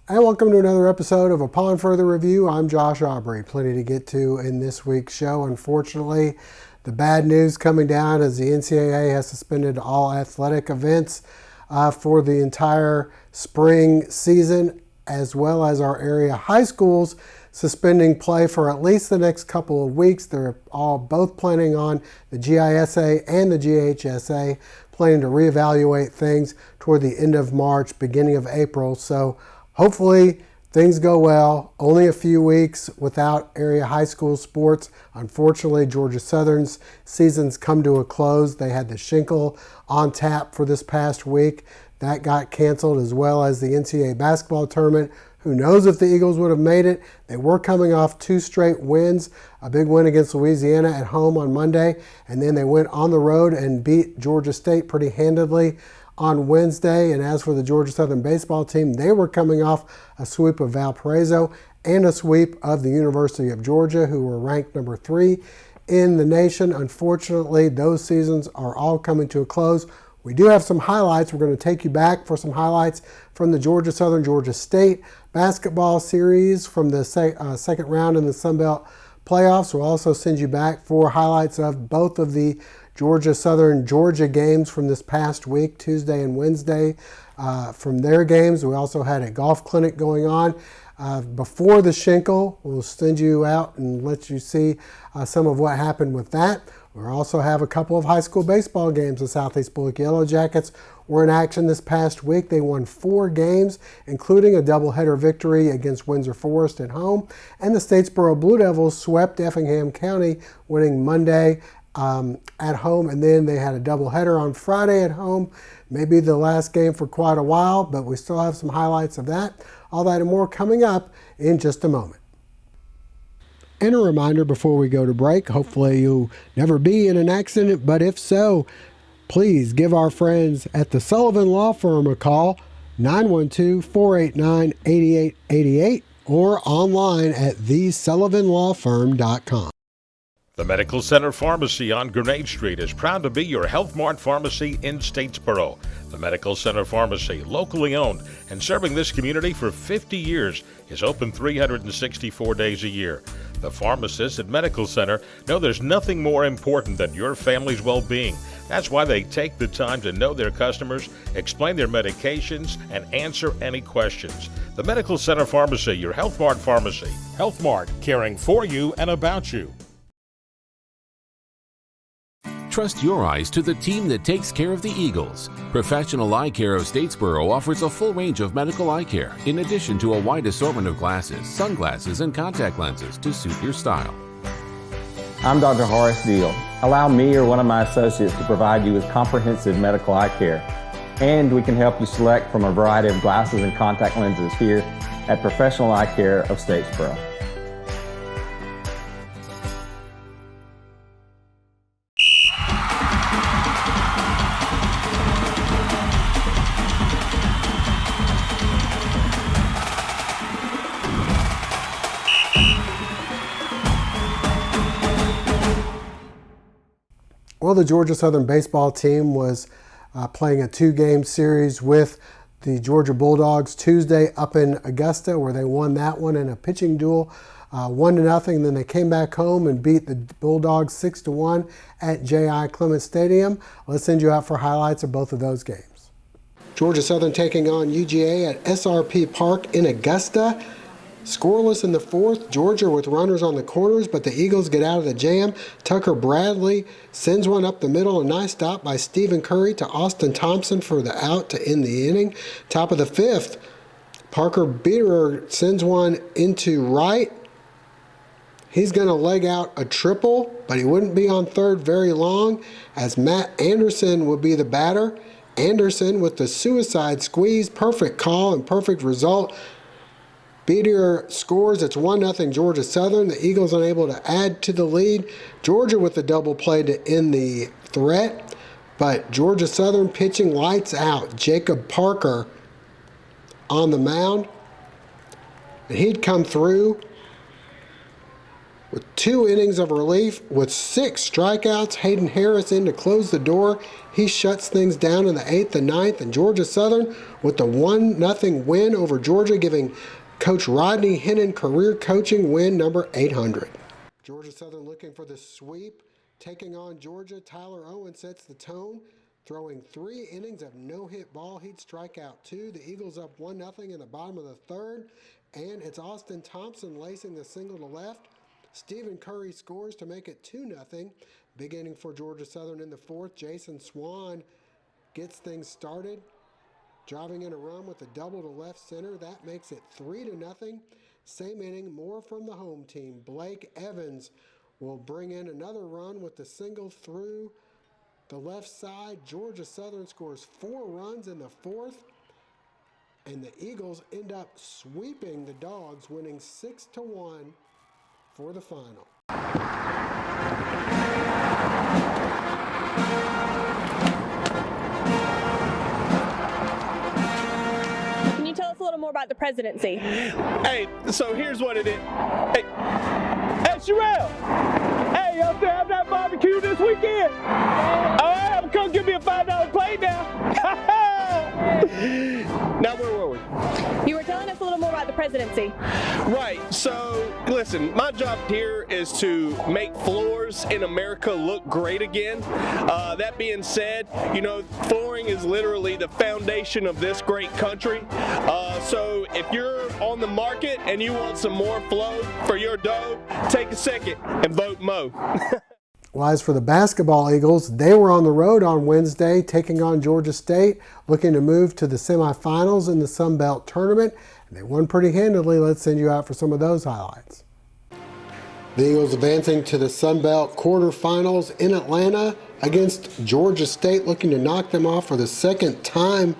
And welcome to another episode of Upon Further Review. I'm Josh Aubrey. Plenty to get to in this week's show. Unfortunately, the bad news coming down is the NCAA has suspended all athletic events for the entire spring season, as well as our area high schools suspending play for at least the next couple of weeks. They're both planning on the GISA and the GHSA, planning to reevaluate things toward the end of March, beginning of April. So hopefully things go well. Only a few weeks without area high school sports. Unfortunately, Georgia Southern's season's come to a close. They had the Schinkel on tap for this past week. That got canceled, as well as the NCAA basketball tournament. Who knows if the Eagles would have made it? They were coming off 2 straight wins, a big win against Louisiana at home on Monday, and then they went on the road and beat Georgia State pretty handedly on Wednesday. And as for the Georgia Southern baseball team, they were coming off a sweep of Valparaiso and a sweep of the University of Georgia, who were ranked number 3 in the nation. Unfortunately, those seasons are all coming to a close. We do have some highlights. We're going to take you back for some highlights from the Georgia Southern Georgia State basketball series from the second round in the Sun Belt playoffs. We'll also send you back for highlights of both of the Georgia Southern Georgia games from this past week, Tuesday and Wednesday. From their games, we also had a golf clinic going on before the Schinkel. We'll send you out and let you see some of what happened with that. We also have a couple of high school baseball games. The Southeast Bullock Yellow Jackets were in action this past week. They won 4 games, including a doubleheader victory against Windsor Forest at home. And the Statesboro Blue Devils swept Effingham County, winning Monday at home. And then they had a doubleheader on Friday at home. Maybe the last game for quite a while, but we still have some highlights of that. All that and more coming up in just a moment. And a reminder before we go to break, hopefully you'll never be in an accident, but if so, please give our friends at the Sullivan Law Firm a call, 912-489-8888, or online at thesullivanlawfirm.com. The Medical Center Pharmacy on Grenade Street is proud to be your Health Mart pharmacy in Statesboro. The Medical Center Pharmacy, locally owned and serving this community for 50 years, is open 364 days a year. The pharmacists at Medical Center know there's nothing more important than your family's well-being. That's why they take the time to know their customers, explain their medications, and answer any questions. The Medical Center Pharmacy, your Health Mart pharmacy. Health Mart, caring for you and about you. Trust your eyes to the team that takes care of the Eagles. Professional Eye Care of Statesboro offers a full range of medical eye care, in addition to a wide assortment of glasses, sunglasses, and contact lenses to suit your style. I'm Dr. Horace Deal. Allow me or one of my associates to provide you with comprehensive medical eye care. And we can help you select from a variety of glasses and contact lenses here at Professional Eye Care of Statesboro. Well, the Georgia Southern baseball team was playing a 2-game series with the Georgia Bulldogs Tuesday up in Augusta, where they won that one in a pitching duel, 1-0. Then they came back home and beat the Bulldogs 6-1 at J.I. Clement Stadium. Let's send you out for highlights of both of those games. Georgia Southern taking on UGA at SRP Park in Augusta. Scoreless in the 4th, Georgia with runners on the corners, but the Eagles get out of the jam. Tucker Bradley sends one up the middle. A nice stop by Stephen Curry to Austin Thompson for the out to end the inning. Top of the 5th, Parker Biederer sends one into right. He's going to leg out a triple, but he wouldn't be on third very long, as Matt Anderson would be the batter. Anderson with the suicide squeeze. Perfect call and perfect result. Biederer scores. It's 1-0 Georgia Southern. The Eagles unable to add to the lead. Georgia with the double play to end the threat. But Georgia Southern pitching lights out. Jacob Parker on the mound. And he'd come through With 2 innings of relief, with 6 strikeouts, Hayden Harris in to close the door. He shuts things down in the 8th and 9th, and Georgia Southern with the 1-0 win over Georgia, giving Coach Rodney Hennon career coaching win number 800. Georgia Southern looking for the sweep, taking on Georgia. Tyler Owen sets the tone, throwing 3 innings of no-hit ball. He'd strike out 2. The Eagles up 1-0 in the bottom of the 3rd, and it's Austin Thompson lacing the single to left. Stephen Curry scores to make it 2-0. Big inning for Georgia Southern in the 4th. Jason Swan gets things started, driving in a run with a double to left center. That makes it 3-0. Same inning, more from the home team. Blake Evans will bring in another run with the single through the left side. Georgia Southern scores 4 runs in the 4th, and the Eagles end up sweeping the Dogs, winning 6-1 for the final. Can you tell us a little more about the presidency? Hey, so here's what it is. Hey, Sherelle! Hey, up there, have that barbecue this weekend. All right, come give me a $5 plate now. Now, where were we? You were telling us a little more about the presidency. Right, so listen, my job here is to make floors in America look great again. That being said, you know, flooring is literally the foundation of this great country. So if you're on the market and you want some more flow for your dough, take a second and vote Mo. Well, as for the basketball Eagles, they were on the road on Wednesday, taking on Georgia State, looking to move to the semifinals in the Sun Belt tournament. And they won pretty handily. Let's send you out for some of those highlights. The Eagles advancing to the Sun Belt quarterfinals in Atlanta against Georgia State, looking to knock them off for the 2nd time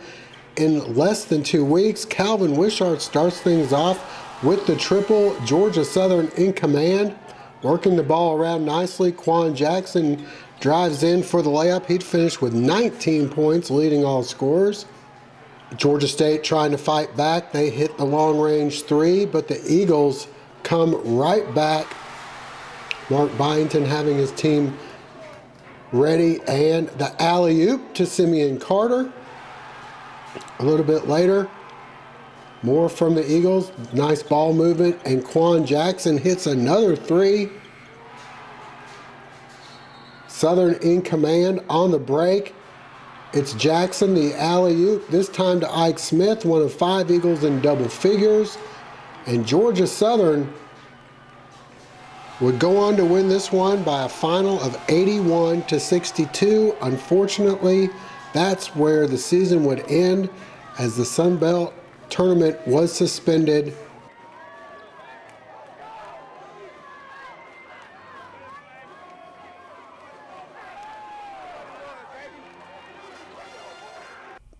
in less than 2 weeks. Calvin Wishart starts things off with the triple. Georgia Southern in command, working the ball around nicely. Quan Jackson drives in for the layup. He'd finish with 19 points, leading all scorers. Georgia State trying to fight back. They hit the long-range 3, but the Eagles come right back. Mark Byington having his team ready, and the alley-oop to Simeon Carter. A little bit later, more from the Eagles. Nice ball movement, and Quan Jackson hits another 3. Southern in command on the break. It's Jackson, the alley-oop, this time to Ike Smith, one of 5 Eagles in double figures. And Georgia Southern would go on to win this one by a final of 81-62. Unfortunately, that's where the season would end, as the Sun Belt tournament was suspended.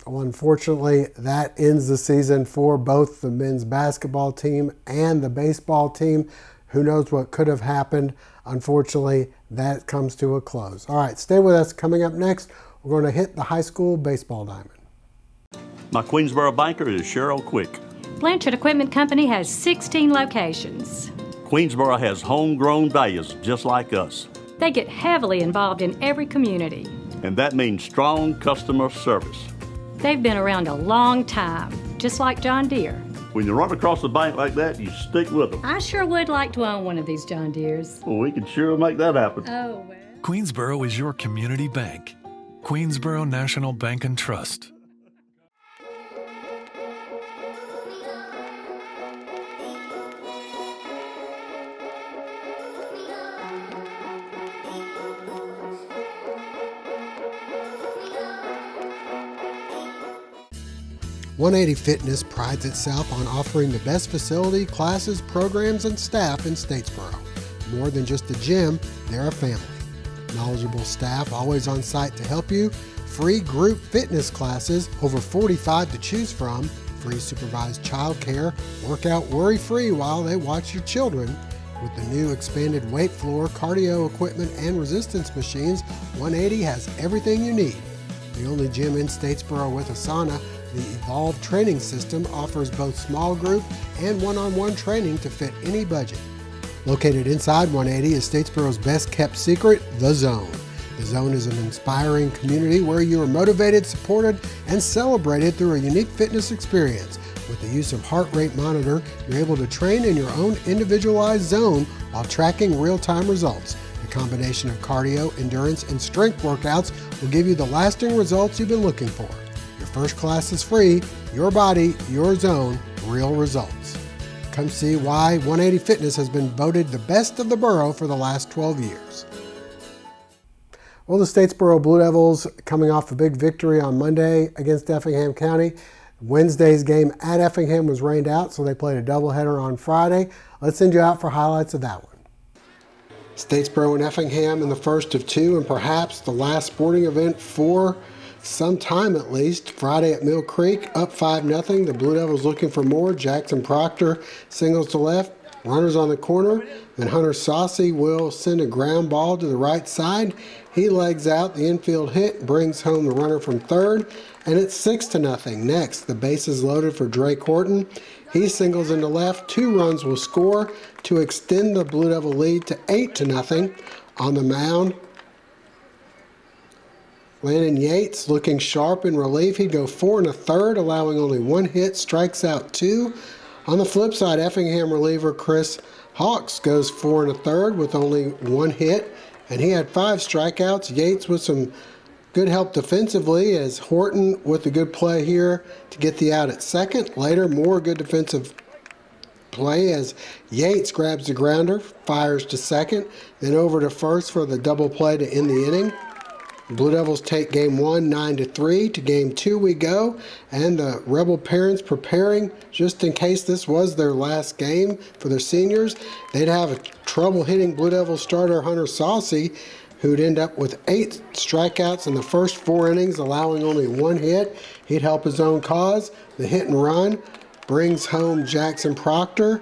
Unfortunately, that ends the season for both the men's basketball team and the baseball team. Who knows what could have happened? Unfortunately, that comes to a close. All right, stay with us. Coming up next, we're going to hit the high school baseball diamond. My Queensboro banker is Cheryl Quick. Blanchard Equipment Company has 16 locations. Queensboro has homegrown values just like us. They get heavily involved in every community. And that means strong customer service. They've been around a long time, just like John Deere. When you run across the bank like that, you stick with them. I sure would like to own one of these John Deeres. Well, we can sure make that happen. Oh, well. Queensboro is your community bank. Queensboro National Bank and Trust. OneEighty Fitness prides itself on offering the best facility, classes, programs, and staff in Statesboro. More than just a gym, they're a family. Knowledgeable staff always on site to help you. Free group fitness classes, over 45 to choose from. Free supervised childcare. Work out worry-free while they watch your children. With the new expanded weight floor, cardio equipment, and resistance machines, OneEighty has everything you need. The only gym in Statesboro with a sauna, the Evolve training system offers both small group and one-on-one training to fit any budget. Located inside 180 is Statesboro's best kept secret, The Zone. The Zone is an inspiring community where you are motivated, supported, and celebrated through a unique fitness experience. With the use of heart rate monitor, you're able to train in your own individualized zone while tracking real-time results. The combination of cardio, endurance, and strength workouts will give you the lasting results you've been looking for. Your first class is free. Your body, your zone, real results. Come see why 180 Fitness has been voted the best of the borough for the last 12 years. Well, the Statesboro Blue Devils coming off a big victory on Monday against Effingham County. Wednesday's game at Effingham was rained out, so they played a doubleheader on Friday. Let's send you out for highlights of that one. Statesboro and Effingham in the first of two, and perhaps the last sporting event for some time at least. Friday at Mill Creek, up 5-0. The Blue Devils looking for more. Jackson Proctor singles to left, runners on the corner. Then Hunter Saucy will send a ground ball to the right side. He legs out the infield hit, brings home the runner from third, and it's 6-0. Next, the bases loaded for Drake Horton. He singles into left. 2 runs will score to extend the Blue Devil lead to 8-0. On the mound, Landon Yates looking sharp in relief. He'd go 4 1/3, allowing only 1 hit, strikes out 2. On the flip side, Effingham reliever Chris Hawks goes 4 1/3 with only 1 hit, and he had 5 strikeouts. Yates with some good help defensively as Horton with a good play here to get the out at second. Later, more good defensive play as Yates grabs the grounder, fires to second, then over to first for the double play to end the inning. Blue Devils take game 1 9-3. To game 2 we go, and the Rebel parents preparing just in case this was their last game for their seniors. They'd have a trouble hitting Blue Devils starter Hunter Saucy, who'd end up with 8 strikeouts in the first 4 innings, allowing only 1 hit. He'd help his own cause. The hit and run brings home Jackson Proctor.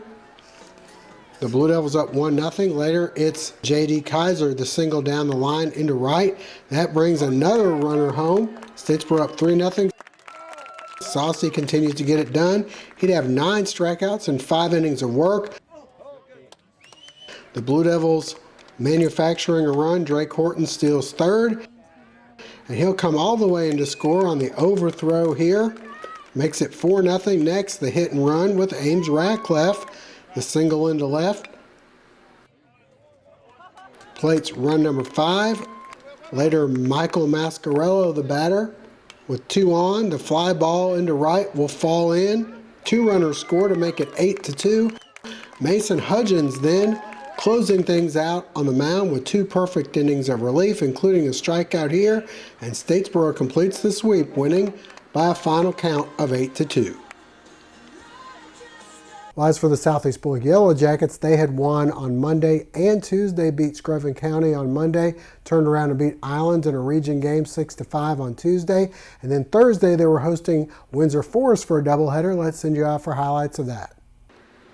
The Blue Devils up 1-0. Later, it's J.D. Kaiser, the single down the line into right. That brings another runner home. Statesboro up 3-0. Saucy continues to get it done. He'd have 9 strikeouts and 5 innings of work. The Blue Devils manufacturing a run. Drake Horton steals third. And he'll come all the way into score on the overthrow here. Makes it 4-0. Next, the hit and run with Ames Radcliffe. The single into left. Plates run number 5. Later, Michael Mascarello, the batter, with 2 on. The fly ball into right will fall in. 2 runners score to make it 8-2. Mason Hudgens then closing things out on the mound with 2 perfect innings of relief, including a strikeout here. And Statesboro completes the sweep, winning by a final count of 8-2. Well, as for the Southeast Bullock Yellow Jackets, they had won on Monday and Tuesday, beat Scruven County on Monday, turned around and beat Islands in a region game 6-5 on Tuesday, and then Thursday they were hosting Windsor Forest for a doubleheader. Let's send you out for highlights of that.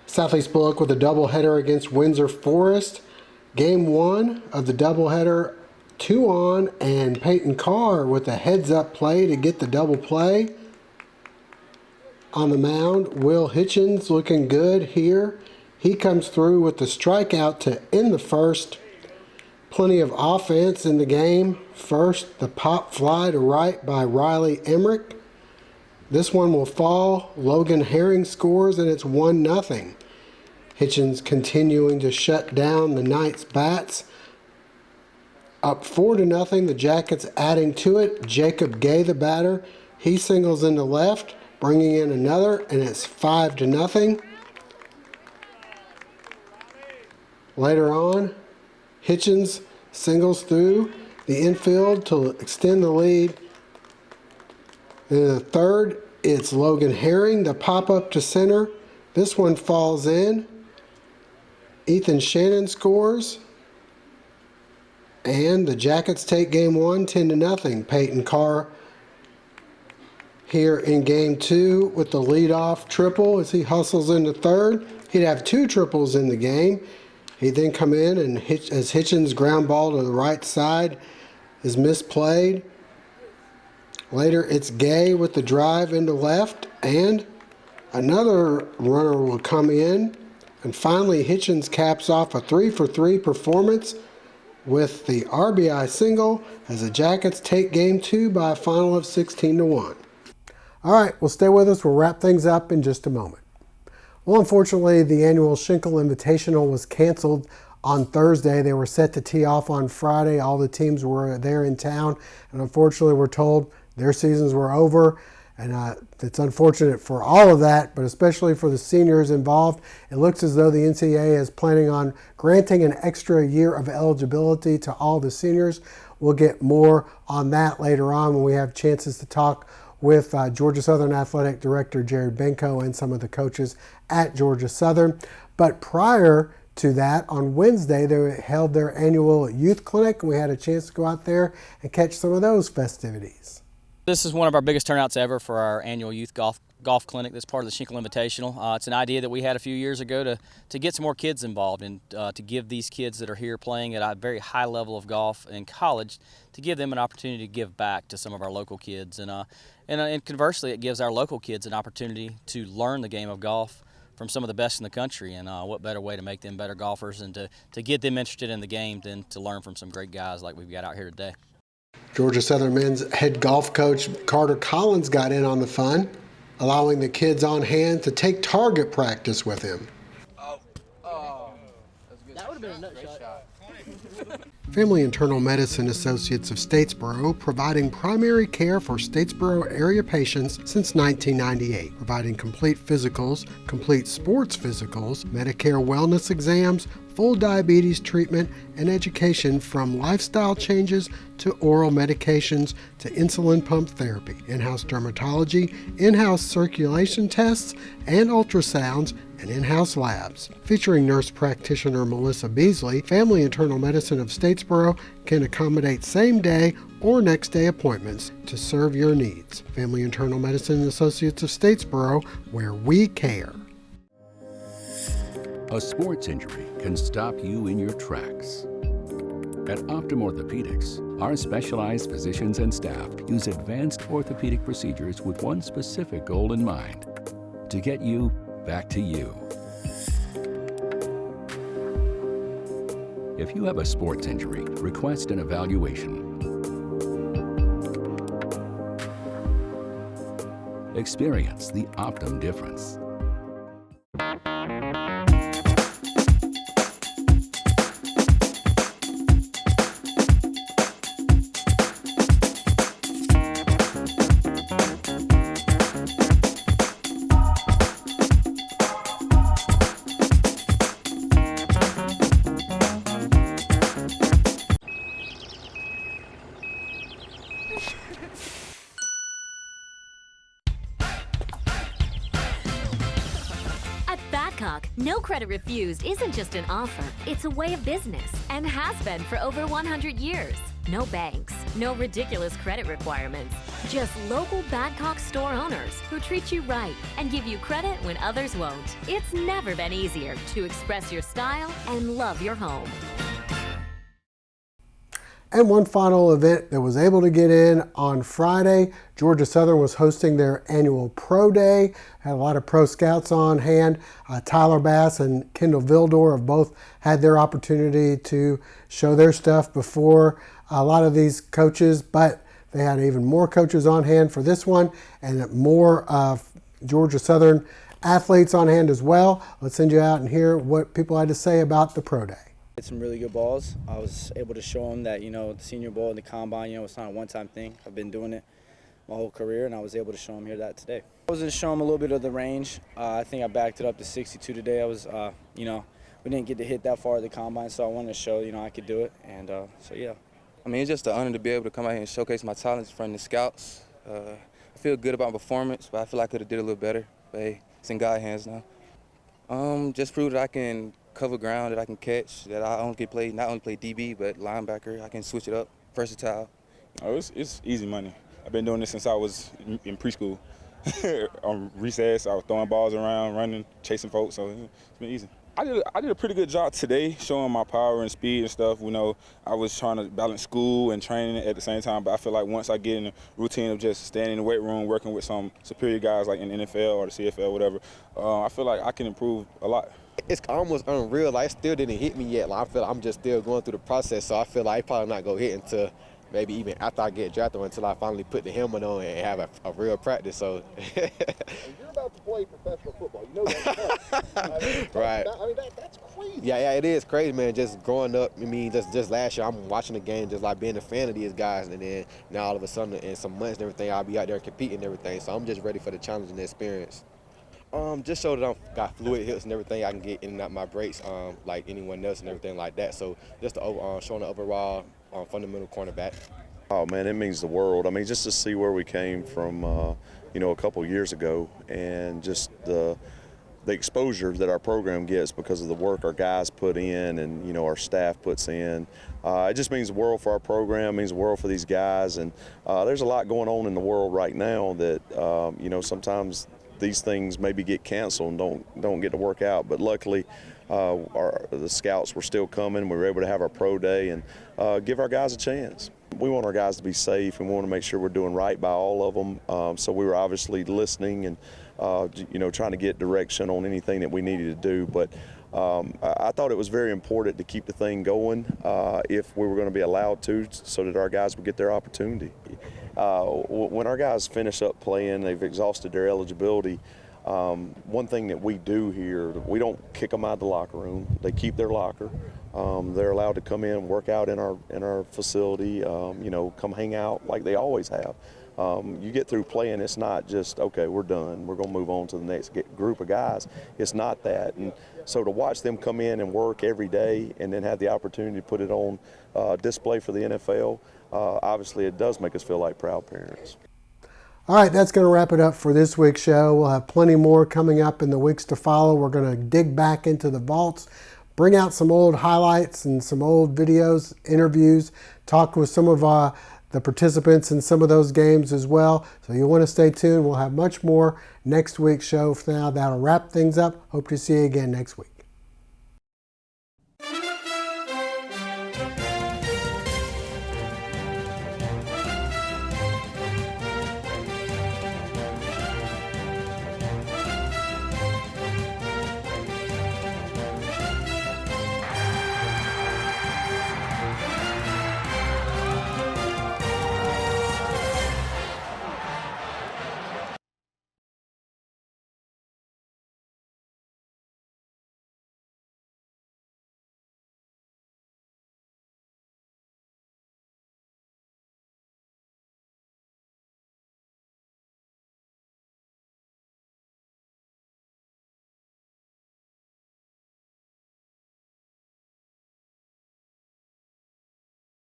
Southeast Bullock with a doubleheader against Windsor Forest. Game 1 of the doubleheader, 2 on, and Peyton Carr with a heads-up play to get the double play. On the mound, Will Hitchens looking good here. He comes through with the strikeout to end the first. Plenty of offense in the game. First, the pop fly to right by Riley Emmerich. This one will fall. Logan Herring scores, and it's 1-0. Hitchens continuing to shut down the Knights' bats. Up 4-0, the Jackets adding to it. Jacob Gay, the batter, he singles into left, bringing in another, and it's 5-0. Later on, Hitchens singles through the infield to extend the lead. In the third, it's Logan Herring, the pop-up to center. This one falls in. Ethan Shannon scores. And the Jackets take game 1, 10-0. Peyton Carr here in game 2 with the leadoff triple as he hustles into third. He'd have 2 triples in the game. He'd then come in and as Hitchens' ground ball to the right side is misplayed. Later, it's Gay with the drive into left, and another runner will come in And finally, Hitchens caps off a 3-for-3 performance with the RBI single as the Jackets take Game 2 by a final of 16-1. All right, well, stay with us. We'll wrap things up in just a moment. Well, unfortunately, the annual Schinkel Invitational was canceled on Thursday. They were set to tee off on Friday. All the teams were there in town, and unfortunately, we're told their seasons were over. And it's unfortunate for all of that, but especially for the seniors involved. It looks as though the NCAA is planning on granting an extra year of eligibility to all the seniors. We'll get more on that later on when we have chances to talk with Georgia Southern Athletic Director Jared Benko and some of the coaches at Georgia Southern. But prior to that, on Wednesday, they held their annual youth clinic, and we had a chance to go out there and catch some of those festivities. This is one of our biggest turnouts ever for our annual youth golf clinic that's part of the Schinkel Invitational. It's an idea that we had a few years ago to get some more kids involved and to give these kids that are here playing at a very high level of golf in college, to give them an opportunity to give back to some of our local kids. And conversely, it gives our local kids an opportunity to learn the game of golf from some of the best in the country. And what better way to make them better golfers and to get them interested in the game than to learn from some great guys like we've got out here today. Georgia Southern men's head golf coach Carter Collins got in on the fun, allowing the kids on hand to take target practice with him. That would have been a nut shot. Family Internal Medicine Associates of Statesboro, providing primary care for Statesboro area patients since 1998, providing complete physicals, complete sports physicals, Medicare wellness exams, full diabetes treatment, and education from lifestyle changes to oral medications to insulin pump therapy, in-house dermatology, in-house circulation tests and ultrasounds, and in-house labs. Featuring nurse practitioner Melissa Beasley, Family Internal Medicine of Statesboro can accommodate same-day or next-day appointments to serve your needs. Family Internal Medicine Associates of Statesboro, where we care. A sports injury can stop you in your tracks. At Optum Orthopedics, our specialized physicians and staff use advanced orthopedic procedures with one specific goal in mind: to get you back to you. If you have a sports injury, request an evaluation. Experience the Optum difference. Badcock, no credit refused isn't just an offer, it's a way of business and has been for over 100 years. No banks, no ridiculous credit requirements, just local Badcock store owners who treat you right and give you credit when others won't. It's never been easier to express your style and love your home. And one final event that was able to get in on Friday, Georgia Southern was hosting their annual Pro Day. Had a lot of pro scouts on hand. Tyler Bass and Kendall Vildor have both had their opportunity to show their stuff before a lot of these coaches, but they had even more coaches on hand for this one and more Georgia Southern athletes on hand as well. Let's send you out and hear what people had to say about the Pro Day. Some really good balls. I was able to show them that, the Senior Bowl and the Combine, it's not a one-time thing. I've been doing it my whole career, and I was able to show them here that today. I was going to show them a little bit of the range. I think I backed it up to 62 today. I was, we didn't get to hit that far at the Combine, so I wanted to show, I could do it, and so yeah. I mean, it's just an honor to be able to come out here and showcase my talents in front of the scouts. I feel good about my performance, but I feel like I could have did a little better. But hey, it's in God's hands now. Just prove that I can cover ground, that I can catch, that I not only play DB, but linebacker. I can switch it up, versatile. Oh, it's easy money. I've been doing this since I was in preschool. On recess, I was throwing balls around, running, chasing folks, so it's been easy. I did a pretty good job today showing my power and speed and stuff. I was trying to balance school and training at the same time, but I feel like once I get in the routine of just standing in the weight room, working with some superior guys like in the NFL or the CFL, whatever, I feel like I can improve a lot. it's almost unreal. Like, it still didn't hit me yet. Like, I feel like I'm just still going through the process, so I feel like it's probably not going to hit until maybe even after I get drafted, or until I finally put the helmet on and have a real practice. So You're about to play professional football. You know that. Right. That's crazy. Yeah, it is crazy, man. Just growing up, I mean, just last year, I'm watching the game, just like being a fan of these guys, and then now all of a sudden, in some months and everything, I'll be out there competing and everything. So I'm just ready for the challenge and the experience. Just so that I've got fluid hips and everything, I can get in and out my breaks like anyone else and everything like that. So just showing the overall fundamental cornerback. Oh man, it means the world. I mean, just to see where we came from, a couple years ago, and just the exposure that our program gets because of the work our guys put in and our staff puts in. It just means the world for our program, means the world for these guys, and there's a lot going on in the world right now that sometimes these things maybe get canceled and don't get to work out, but luckily the scouts were still coming. We were able to have our pro day and give our guys a chance. We want our guys to be safe, and we want to make sure we're doing right by all of them. So we were obviously listening and trying to get direction on anything that we needed to do. But I thought it was very important to keep the thing going if we were going to be allowed to, so that our guys would get their opportunity. When our guys finish up playing, they've exhausted their eligibility. One thing that we do here, we don't kick them out of the locker room. They keep their locker. They're allowed to come in and work out in our facility, come hang out like they always have. You get through playing, it's not just, okay, we're done, we're going to move on to the next group of guys. It's not that. And so to watch them come in and work every day and then have the opportunity to put it on display for the NFL, obviously it does make us feel like proud parents. All right, that's going to wrap it up for this week's show. We'll have plenty more coming up in the weeks to follow. We're going to dig back into the vaults, bring out some old highlights and some old videos, interviews, talk with some of the participants in some of those games as well. So you want to stay tuned. We'll have much more next week's show. For now, that'll wrap things up. Hope to see you again next week.